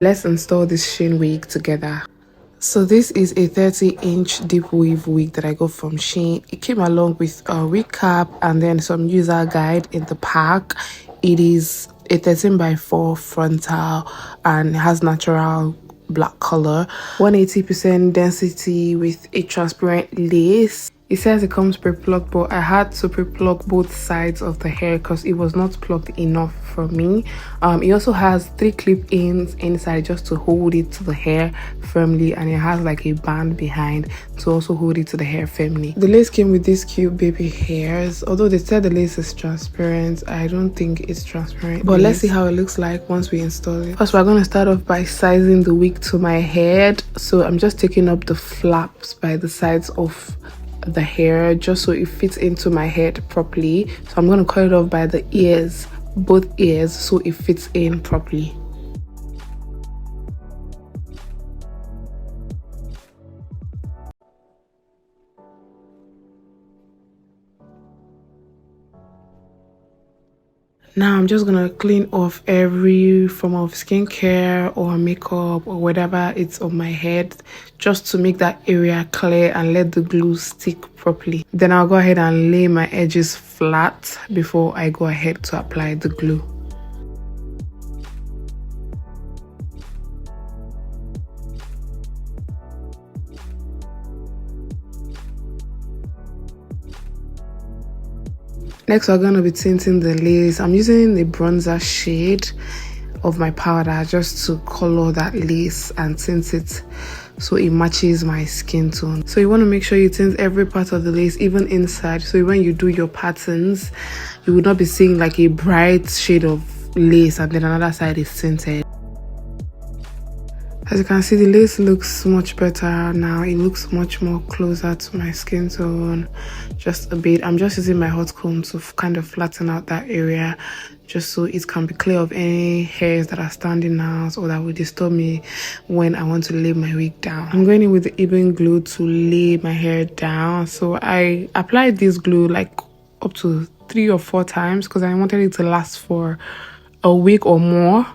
Let's install this Shein wig together. So this is a 30-inch deep weave wig that I got from Shein. It came along with a wig cap and then some user guide in the pack. It is a 13x4 frontal and has natural black color, 180% density with a transparent lace. It says it comes pre-plucked, but I had to pre-pluck both sides of the hair because it was not plucked enough for me. It also has 3 clip-ins inside just to hold it to the hair firmly, and it has like a band behind to also hold it to the hair firmly. The lace came with these cute baby hairs. Although they said the lace is transparent, I don't think it's transparent. But let's see how it looks like once we install it. First, we're going to start off by sizing the wig to my head. So I'm just taking up the flaps by the sides of the hair just so it fits into my head properly. So I'm going to cut it off by the ears, both ears, so it fits in properly. Now I'm just gonna clean off every form of skincare or makeup or whatever it's on my head, just to make that area clear and let the glue stick properly. Then I'll go ahead and lay my edges flat before I go ahead to apply the glue. Next, we're going to be tinting the lace. I'm using the bronzer shade of my powder just to color that lace and tint it so it matches my skin tone. So you want to make sure you tint every part of the lace, even inside, so when you do your patterns, you will not be seeing like a bright shade of lace and then another side is tinted. As you can see, the lace looks much better now. It looks much more closer to my skin tone, just a bit. I'm just using my hot comb to kind of flatten out that area just so it can be clear of any hairs that are standing out or that will disturb me when I want to lay my wig down. I'm going in with the even glue to lay my hair down. So I applied this glue like up to 3 or 4 times because I wanted it to last for a week or more.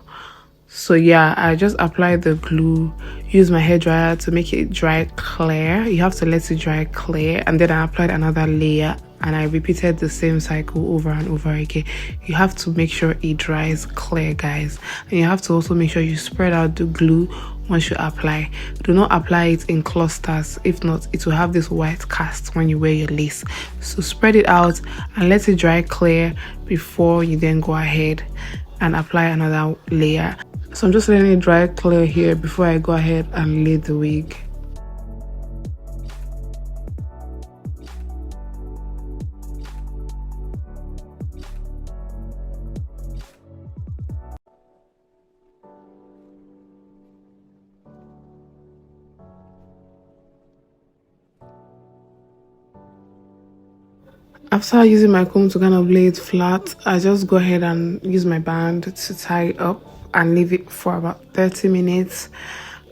So yeah, I just applied the glue, use my hairdryer to make it dry clear. You have to let it dry clear, and then I applied another layer and I repeated the same cycle over and over again. You have to make sure it dries clear, guys, and you have to also make sure you spread out the glue once you apply. Do not apply it in clusters, if not it will have this white cast when you wear your lace. So spread it out and let it dry clear before you then go ahead and apply another layer. So I'm just letting it dry clear here before I go ahead and lay the wig. After using my comb to kind of lay it flat, I just go ahead and use my band to tie it up and leave it for about 30 minutes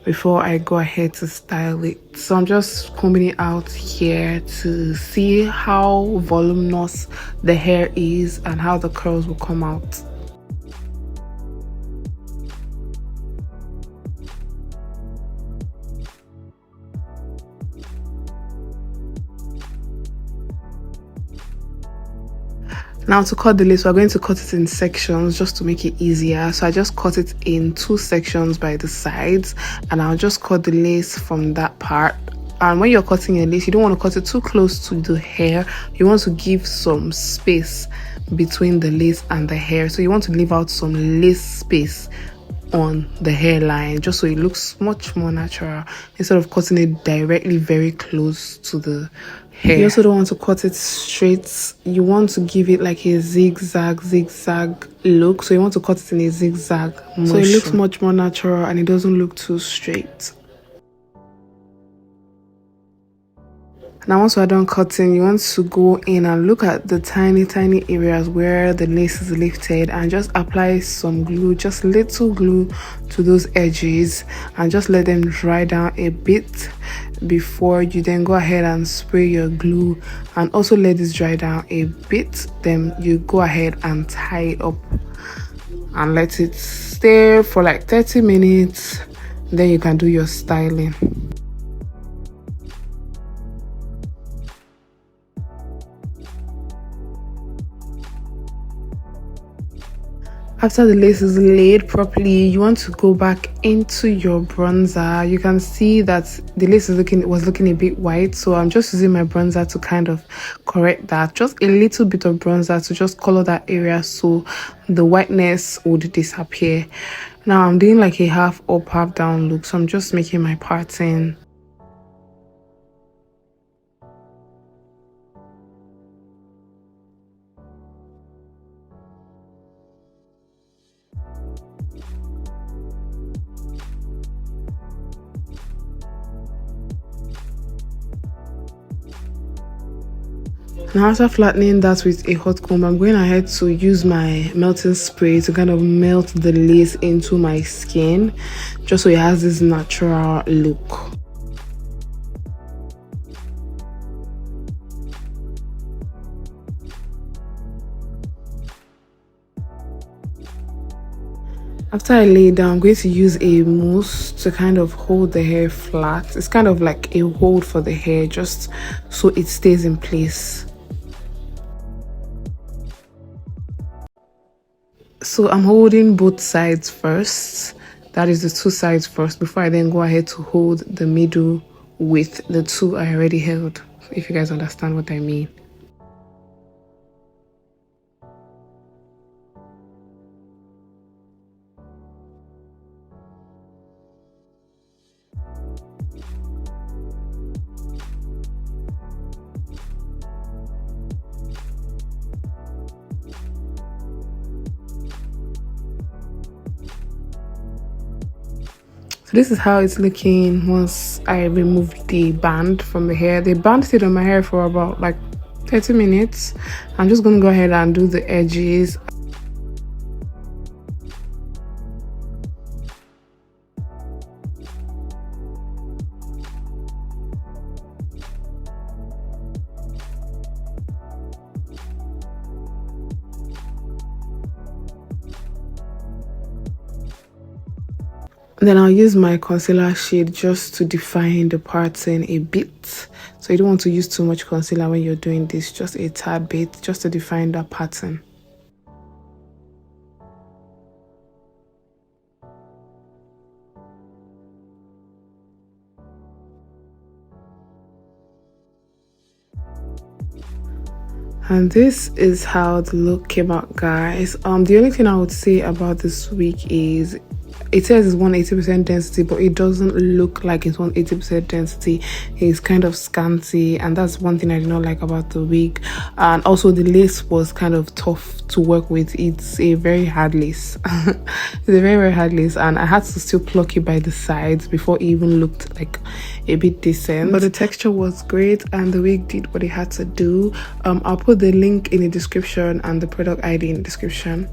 before I go ahead to style it. So I'm just combing it out here to see how voluminous the hair is and how the curls will come out. Now to cut the lace, we're going to cut it in sections just to make it easier. So I just cut it in 2 sections by the sides, and I'll just cut the lace from that part. And when you're cutting your lace, you don't want to cut it too close to the hair. You want to give some space between the lace and the hair. So you want to leave out some lace space on the hairline just so it looks much more natural instead of cutting it directly very close to the hair. You also don't want to cut it straight. You want to give it like a zigzag look. So you want to cut it in a zigzag motion, so it looks much more natural and it doesn't look too straight. Now once we're done cutting, you want to go in and look at the tiny areas where the lace is lifted and just apply some glue, just little glue to those edges, and just let them dry down a bit before you then go ahead and spray your glue, and also let this dry down a bit. Then you go ahead and tie it up and let it stay for like 30 minutes. Then you can do your styling. After the lace is laid properly, you want to go back into your bronzer. You can see that the lace was looking a bit white, so I'm just using my bronzer to kind of correct that. Just a little bit of bronzer to just color that area so the whiteness would disappear. Now I'm doing like a half up, half down look, so I'm just making my parting. Now after flattening that with a hot comb, I'm going ahead to use my melting spray to kind of melt the lace into my skin, just so it has this natural look. After I lay down, I'm going to use a mousse to kind of hold the hair flat. It's kind of like a hold for the hair, just so it stays in place. So I'm holding both sides first, that is the two sides first, before I then go ahead to hold the middle with the two I already held, if you guys understand what I mean. This is how it's looking once I removed the band from the hair. The band stayed on my hair for about like 30 minutes. I'm just going to go ahead and do the edges. Then I'll use my concealer shade just to define the parting a bit. So you don't want to use too much concealer when you're doing this, just a tad bit, just to define that pattern. And this is how the look came out, guys. The only thing I would say about this wig is it says it's 180% density, but it doesn't look like it's 180% density. It's kind of scanty, and that's one thing I did not like about the wig. And also the lace was kind of tough to work with. It's a very hard lace. It's a very hard lace, and I had to still pluck it by the sides before it even looked like a bit decent. But the texture was great, and the wig did what it had to do. I'll put the link in the description and the product ID in the description.